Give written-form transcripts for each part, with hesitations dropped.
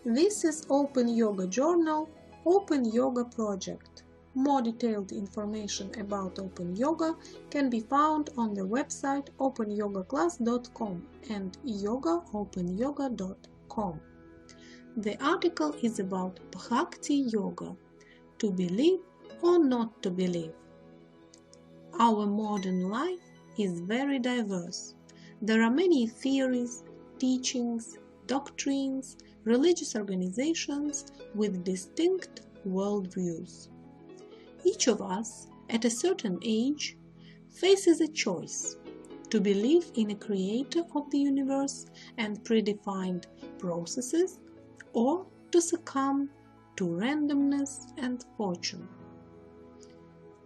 This is Open Yoga Journal, Open Yoga Project. More detailed information about Open Yoga can be found on the website opanyogaclass.com and yogaopenyoga.com. The article is about Bhakti Yoga, to believe or not to believe. Our modern life is very diverse. There are many theories, teachings, doctrines, religious organizations with distinct worldviews. Each of us, at a certain age, faces a choice to believe in a creator of the universe and predefined processes, or to succumb to randomness and fortune.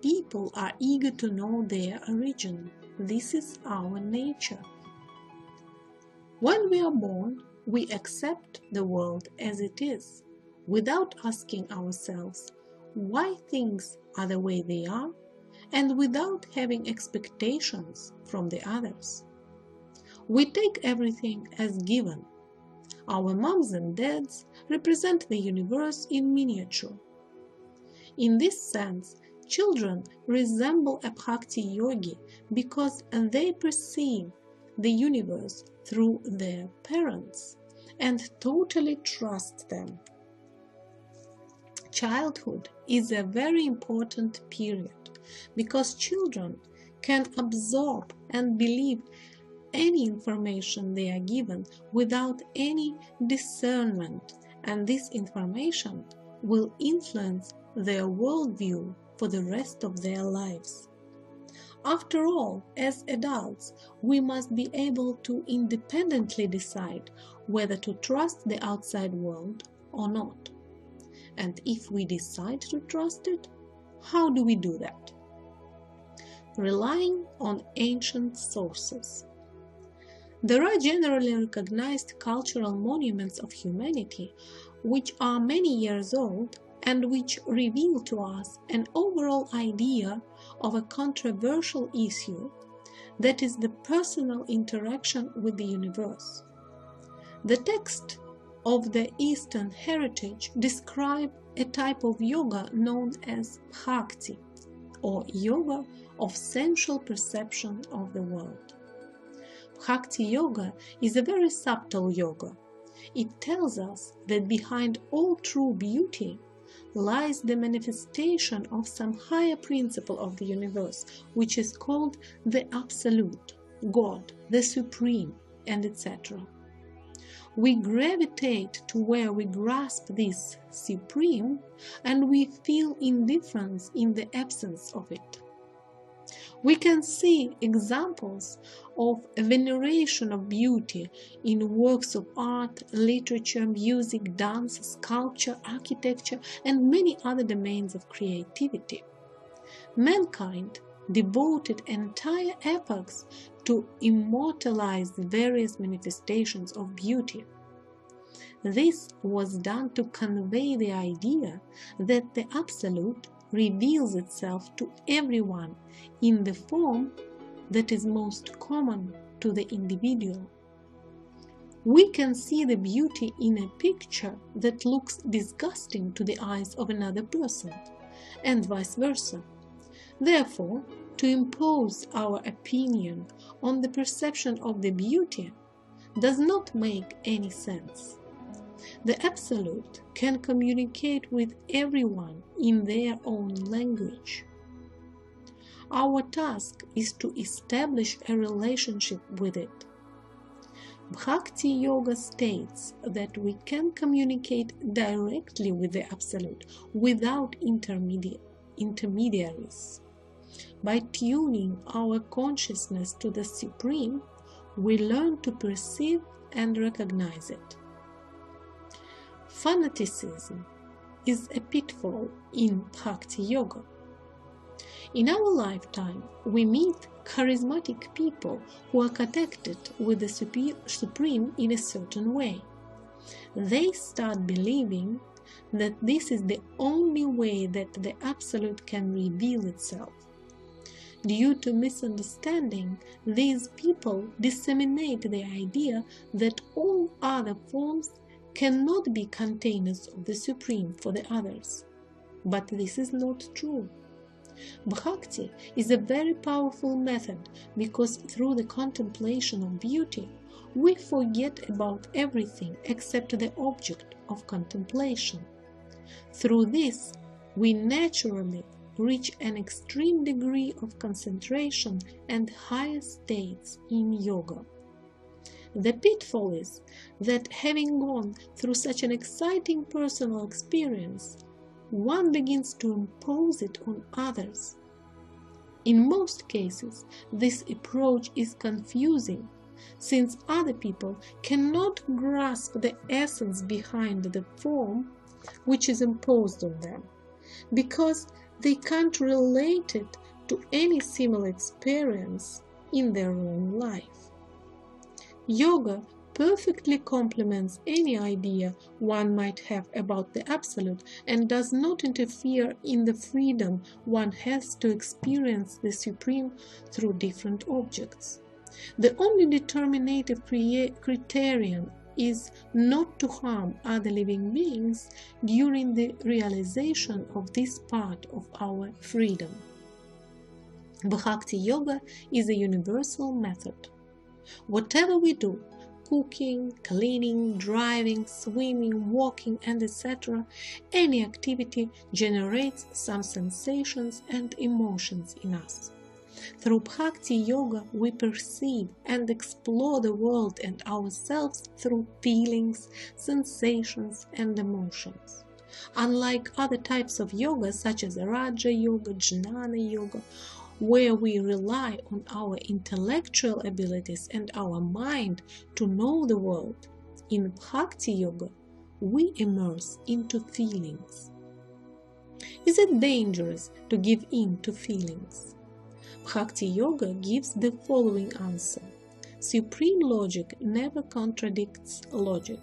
People are eager to know their origin. This is our nature. When we are born, we accept the world as it is, without asking ourselves why things are the way they are, and without having expectations from the others. We take everything as given. Our moms and dads represent the universe in miniature. In this sense, children resemble a Bhakti yogi because they perceive the universe through their parents and totally trust them. Childhood is a very important period because children can absorb and believe any information they are given without any discernment, and this information will influence their worldview for the rest of their lives. After all, as adults, we must be able to independently decide whether to trust the outside world or not. And if we decide to trust it, how do we do that? Relying on ancient sources. There are generally recognized cultural monuments of humanity which are many years old and which reveal to us an overall idea of a controversial issue, that is the personal interaction with the universe. The text of the Eastern heritage describe a type of yoga known as Bhakti, or yoga of sensual perception of the world. Bhakti yoga is a very subtle yoga. It tells us that behind all true beauty lies the manifestation of some higher principle of the universe, which is called the Absolute, God, the Supreme, and etc. We gravitate to where we grasp this Supreme, and we feel indifference in the absence of it. We can see examples of a veneration of beauty in works of art, literature, music, dance, sculpture, architecture, and many other domains of creativity. Mankind devoted entire epochs to immortalize various manifestations of beauty. This was done to convey the idea that the Absolute reveals itself to everyone in the form that is most common to the individual. We can see the beauty in a picture that looks disgusting to the eyes of another person, and vice versa. Therefore, to impose our opinion on the perception of the beauty does not make any sense. The Absolute can communicate with everyone in their own language. Our task is to establish a relationship with it. Bhakti Yoga states that we can communicate directly with the Absolute without intermediaries. By tuning our consciousness to the Supreme, we learn to perceive and recognize it. Fanaticism is a pitfall in Bhakti Yoga. In our lifetime, we meet charismatic people who are connected with the Supreme in a certain way. They start believing that this is the only way that the Absolute can reveal itself. Due to misunderstanding, these people disseminate the idea that all other forms cannot be containers of the Supreme for the others. But this is not true. Bhakti is a very powerful method because through the contemplation of beauty, we forget about everything except the object of contemplation. Through this, we naturally reach an extreme degree of concentration and higher states in yoga. The pitfall is that having gone through such an exciting personal experience, one begins to impose it on others. In most cases, this approach is confusing, since other people cannot grasp the essence behind the form which is imposed on them, because they can't relate it to any similar experience in their own life. Yoga perfectly complements any idea one might have about the Absolute and does not interfere in the freedom one has to experience the Supreme through different objects. The only determinative criterion is not to harm other living beings during the realization of this part of our freedom. Bhakti Yoga is a universal method. Whatever we do, cooking, cleaning, driving, swimming, walking, and etc., any activity generates some sensations and emotions in us. Through Bhakti Yoga, we perceive and explore the world and ourselves through feelings, sensations, and emotions. Unlike other types of yoga, such as Raja Yoga, Jnana Yoga, where we rely on our intellectual abilities and our mind to know the world, in Bhakti Yoga, we immerse into feelings. Is it dangerous to give in to feelings? Bhakti Yoga gives the following answer. Supreme logic never contradicts logic.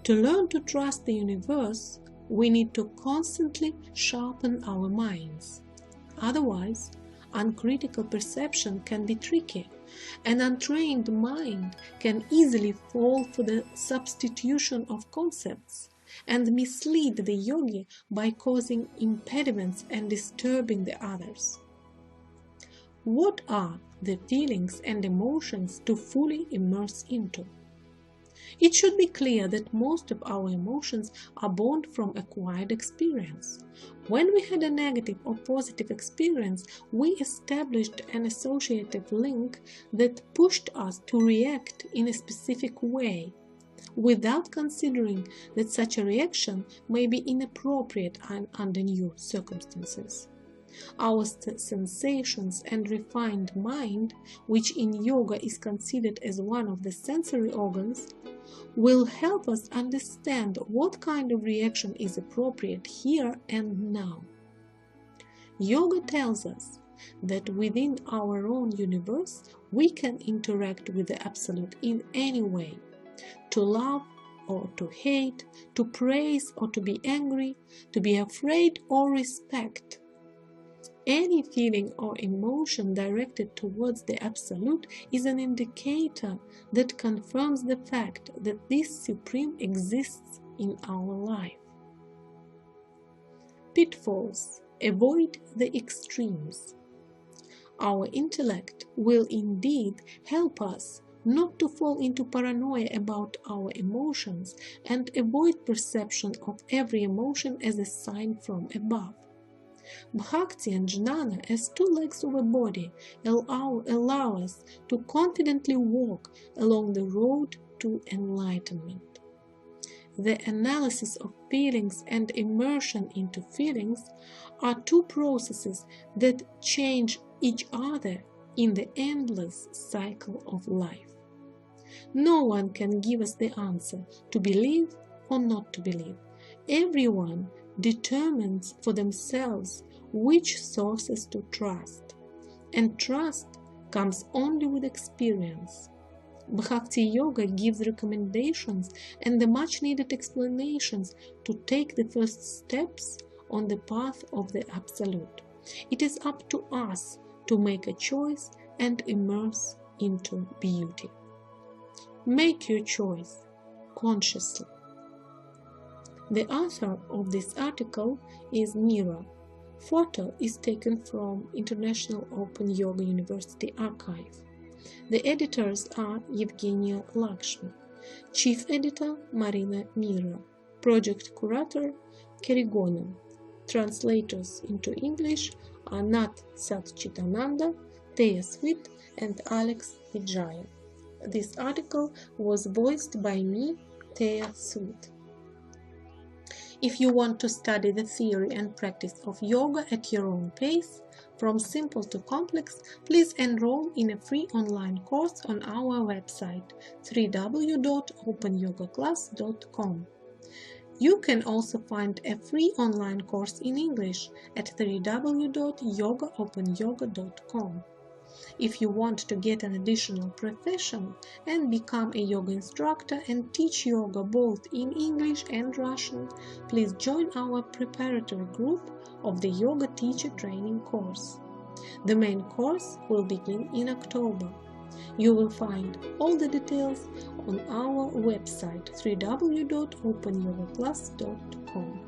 To learn to trust the universe, we need to constantly sharpen our minds. Otherwise, uncritical perception can be tricky. An untrained mind can easily fall for the substitution of concepts and mislead the yogi by causing impediments and disturbing the others. What are the feelings and emotions to fully immerse into? It should be clear that most of our emotions are born from acquired experience. When we had a negative or positive experience, we established an associative link that pushed us to react in a specific way, without considering that such a reaction may be inappropriate under new circumstances. Our sensations and refined mind, which in yoga is considered as one of the sensory organs, will help us understand what kind of reaction is appropriate here and now. Yoga tells us that within our own universe we can interact with the Absolute in any way, to love or to hate, to praise or to be angry, to be afraid or respect. Any feeling or emotion directed towards the Absolute is an indicator that confirms the fact that this Supreme exists in our life. Pitfalls. Avoid the extremes. Our intellect will indeed help us not to fall into paranoia about our emotions and avoid perception of every emotion as a sign from above. Bhakti and Jnana, as two legs of a body, allow us to confidently walk along the road to enlightenment. The analysis of feelings and immersion into feelings are two processes that change each other in the endless cycle of life. No one can give us the answer to believe or not to believe. Everyone determines for themselves which sources to trust, and trust comes only with experience. Bhakti Yoga gives recommendations and the much-needed explanations to take the first steps on the path of the Absolute. It is up to us to make a choice and immerse into beauty. Make your choice consciously. The author of this article is Mira. Photo is taken from International Open Yoga University archive. The editors are Evgenia Lakshmi, Chief Editor Marina Mira, Project Curator Kerigonen. Translators into English are Nat Satchitananda, Teya Sweet, and Alex Vijaya. This article was voiced by me, Teya Sweet. If you want to study the theory and practice of yoga at your own pace, from simple to complex, please enroll in a free online course on our website www.opanyogaclass.com. You can also find a free online course in English at www.yogaopenyoga.com. If you want to get an additional profession and become a yoga instructor and teach yoga both in English and Russian, please join our preparatory group of the Yoga Teacher Training course. The main course will begin in October. You will find all the details on our website www.opanyogaclass.com.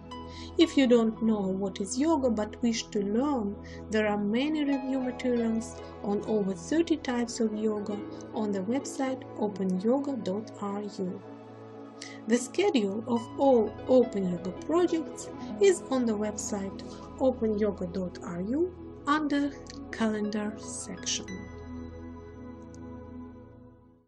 If you don't know what is yoga but wish to learn, there are many review materials on over 30 types of yoga on the website openyoga.ru. The schedule of all Open Yoga projects is on the website openyoga.ru under Calendar section.